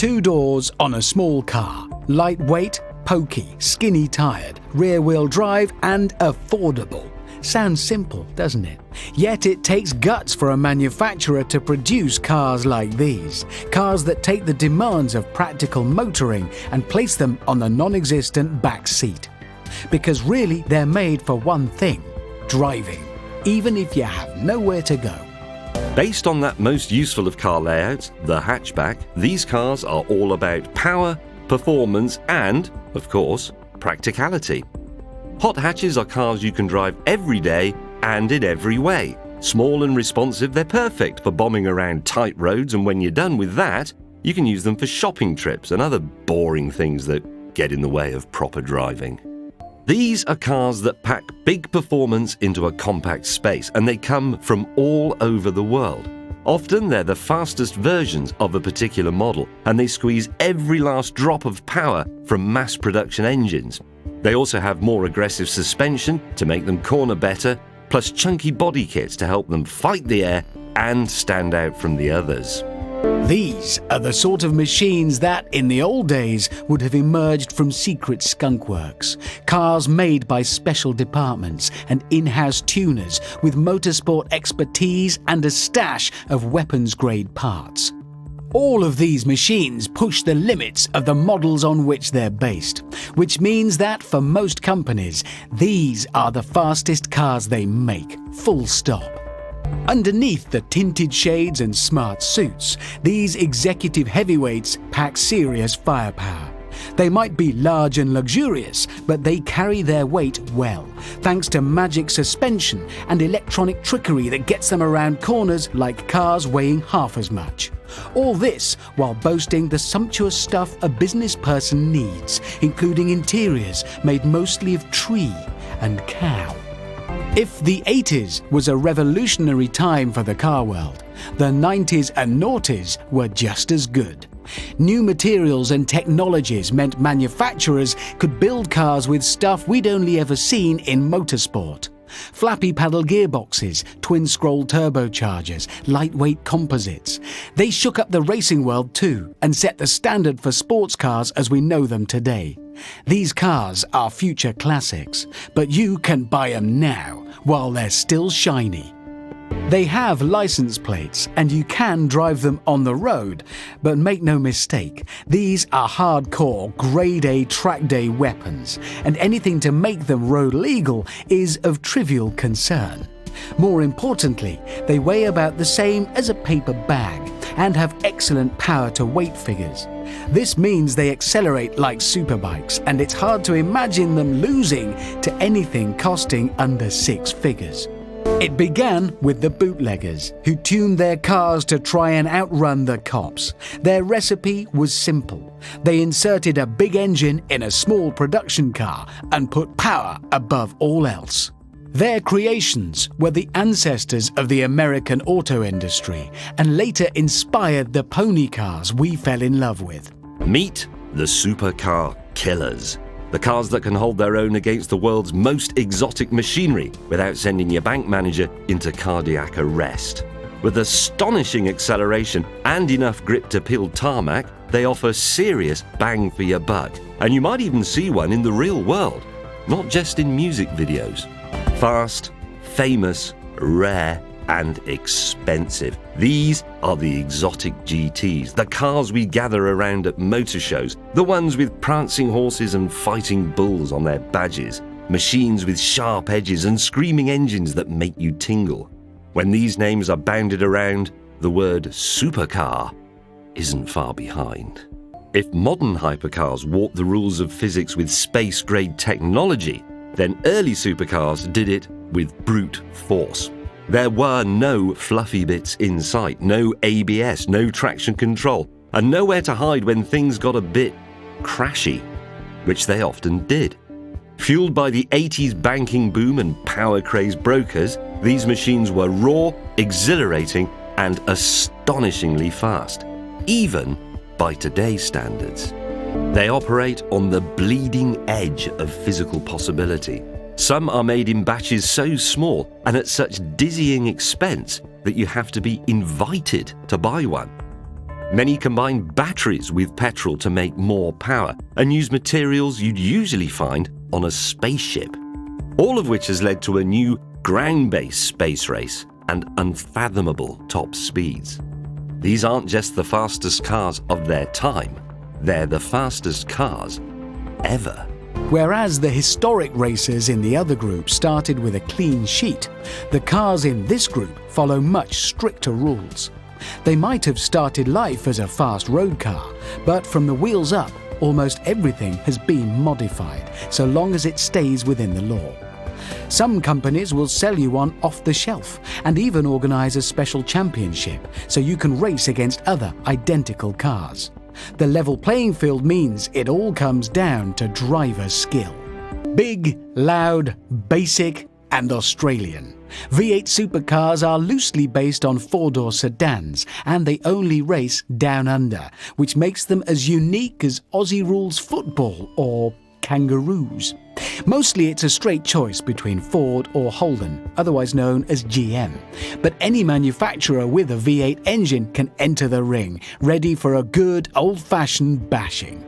2 doors on a small car. Lightweight, pokey, skinny-tired, rear-wheel drive and affordable. Sounds simple, doesn't it? Yet it takes guts for a manufacturer to produce cars like these. Cars that take the demands of practical motoring and place them on the non-existent back seat. Because really, they're made for one thing: driving, even if you have nowhere to go. Based on that most useful of car layouts, the hatchback, these cars are all about power, performance and, of course, practicality. Hot hatches are cars you can drive every day and in every way. Small and responsive, they're perfect for bombing around tight roads, and when you're done with that, you can use them for shopping trips and other boring things that get in the way of proper driving. These are cars that pack big performance into a compact space, and they come from all over the world. Often they're the fastest versions of a particular model, and they squeeze every last drop of power from mass production engines. They also have more aggressive suspension to make them corner better, plus chunky body kits to help them fight the air and stand out from the others. These are the sort of machines that, in the old days, would have emerged from secret skunkworks. Cars made by special departments and in-house tuners with motorsport expertise and a stash of weapons-grade parts. All of these machines push the limits of the models on which they're based, which means that for most companies, these are the fastest cars they make, full stop. Underneath the tinted shades and smart suits, these executive heavyweights pack serious firepower. They might be large and luxurious, but they carry their weight well, thanks to magic suspension and electronic trickery that gets them around corners like cars weighing half as much. All this while boasting the sumptuous stuff a business person needs, including interiors made mostly of tree and cow. If the 80s was a revolutionary time for the car world, the 90s and noughties were just as good. New materials and technologies meant manufacturers could build cars with stuff we'd only ever seen in motorsport. Flappy paddle gearboxes, twin-scroll turbochargers, lightweight composites. They shook up the racing world too and set the standard for sports cars as we know them today. These cars are future classics, but you can buy them now while they're still shiny. They have license plates and you can drive them on the road, but make no mistake, these are hardcore grade A track day weapons, and anything to make them road legal is of trivial concern. More importantly, they weigh about the same as a paper bag and have excellent power to weight figures. This means they accelerate like superbikes, and it's hard to imagine them losing to anything costing under 6 figures. It began with the bootleggers, who tuned their cars to try and outrun the cops. Their recipe was simple. They inserted a big engine in a small production car and put power above all else. Their creations were the ancestors of the American auto industry and later inspired the pony cars we fell in love with. Meet the supercar killers. The cars that can hold their own against the world's most exotic machinery without sending your bank manager into cardiac arrest. With astonishing acceleration and enough grip to peel tarmac, they offer serious bang for your buck. And you might even see one in the real world, not just in music videos. Fast, famous, rare, and expensive. These are the exotic GTs, the cars we gather around at motor shows, the ones with prancing horses and fighting bulls on their badges, machines with sharp edges and screaming engines that make you tingle. When these names are bounded around, the word supercar isn't far behind. If modern hypercars walk the rules of physics with space-grade technology, then early supercars did it with brute force. There were no fluffy bits in sight, no ABS, no traction control, and nowhere to hide when things got a bit crashy, which they often did. Fueled by the 80s banking boom and power-crazed brokers, these machines were raw, exhilarating, and astonishingly fast, even by today's standards. They operate on the bleeding edge of physical possibility. Some are made in batches so small and at such dizzying expense that you have to be invited to buy one. Many combine batteries with petrol to make more power and use materials you'd usually find on a spaceship. All of which has led to a new ground-based space race and unfathomable top speeds. These aren't just the fastest cars of their time, they're the fastest cars ever. Whereas the historic races in the other group started with a clean sheet, the cars in this group follow much stricter rules. They might have started life as a fast road car, but from the wheels up, almost everything has been modified, so long as it stays within the law. Some companies will sell you one off the shelf and even organise a special championship so you can race against other identical cars. The level playing field means it all comes down to driver skill. Big, loud, basic and Australian. V8 supercars are loosely based on four-door sedans and they only race down under, which makes them as unique as Aussie rules football or kangaroos. Mostly it's a straight choice between Ford or Holden, otherwise known as GM. But any manufacturer with a V8 engine can enter the ring, ready for a good old-fashioned bashing.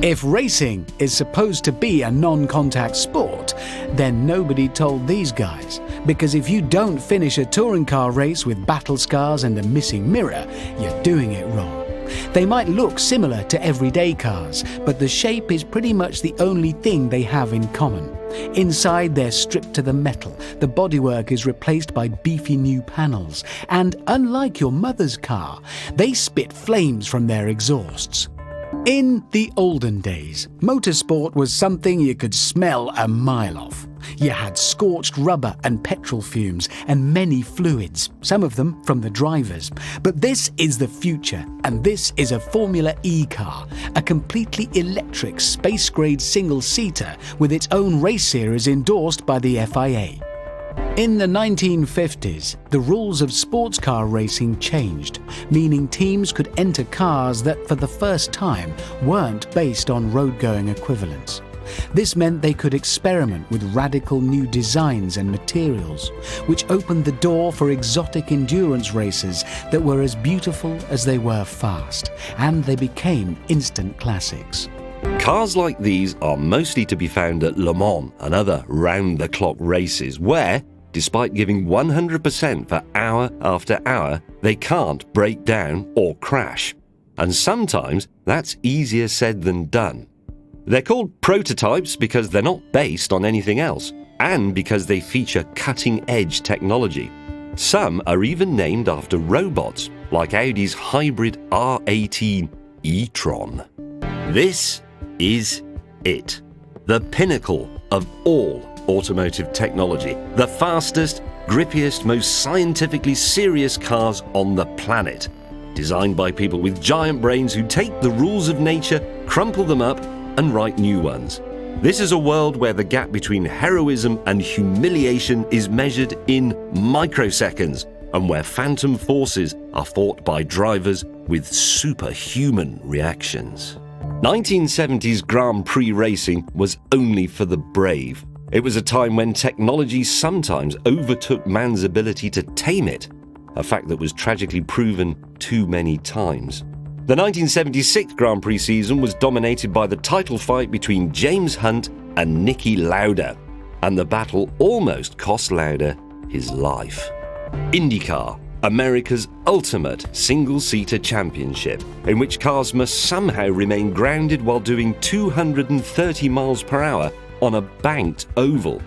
If racing is supposed to be a non-contact sport, then nobody told these guys. Because if you don't finish a touring car race with battle scars and a missing mirror, you're doing it wrong. They might look similar to everyday cars, but the shape is pretty much the only thing they have in common. Inside they're stripped to the metal, the bodywork is replaced by beefy new panels, and unlike your mother's car, they spit flames from their exhausts. In the olden days, motorsport was something you could smell a mile off. You had scorched rubber and petrol fumes and many fluids, some of them from the drivers. But this is the future, and this is a Formula E car, a completely electric space-grade single-seater with its own race series endorsed by the FIA. In the 1950s, the rules of sports car racing changed, meaning teams could enter cars that for the first time weren't based on road-going equivalents. This meant they could experiment with radical new designs and materials, which opened the door for exotic endurance races that were as beautiful as they were fast, and they became instant classics. Cars like these are mostly to be found at Le Mans and other round-the-clock races where, despite giving 100% for hour after hour, they can't break down or crash. And sometimes that's easier said than done. They're called prototypes because they're not based on anything else, and because they feature cutting-edge technology. Some are even named after robots, like Audi's hybrid R18 e-tron. This is it. The pinnacle of all automotive technology. The fastest, grippiest, most scientifically serious cars on the planet. Designed by people with giant brains who take the rules of nature, crumple them up, and write new ones. This is a world where the gap between heroism and humiliation is measured in microseconds, and where phantom forces are fought by drivers with superhuman reactions. 1970s Grand Prix racing was only for the brave. It was a time when technology sometimes overtook man's ability to tame it, a fact that was tragically proven too many times. The 1976 Grand Prix season was dominated by the title fight between James Hunt and Niki Lauda, and the battle almost cost Lauda his life. IndyCar, America's ultimate single-seater championship, in which cars must somehow remain grounded while doing 230 miles per hour on a banked oval.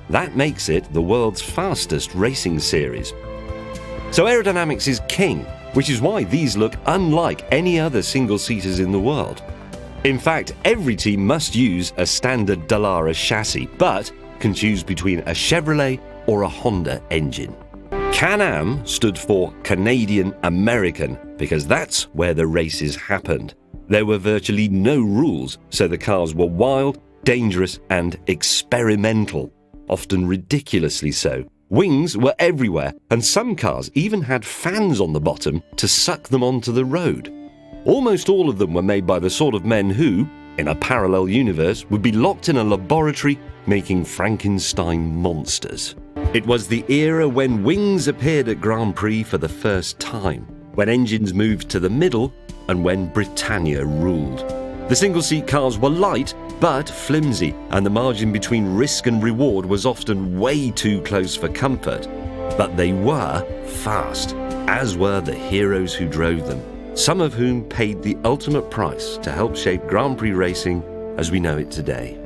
That makes it the world's fastest racing series. So aerodynamics is king, which is why these look unlike any other single-seaters in the world. In fact, every team must use a standard Dallara chassis, but can choose between a Chevrolet or a Honda engine. Can-Am stood for Canadian American because that's where the races happened. There were virtually no rules, so the cars were wild, dangerous and experimental, often ridiculously so. Wings were everywhere, and some cars even had fans on the bottom to suck them onto the road. Almost all of them were made by the sort of men who, in a parallel universe, would be locked in a laboratory making Frankenstein monsters. It was the era when wings appeared at Grand Prix for the first time, when engines moved to the middle and when Britannia ruled. The single-seat cars were light but flimsy, and the margin between risk and reward was often way too close for comfort. But they were fast, as were the heroes who drove them, some of whom paid the ultimate price to help shape Grand Prix racing as we know it today.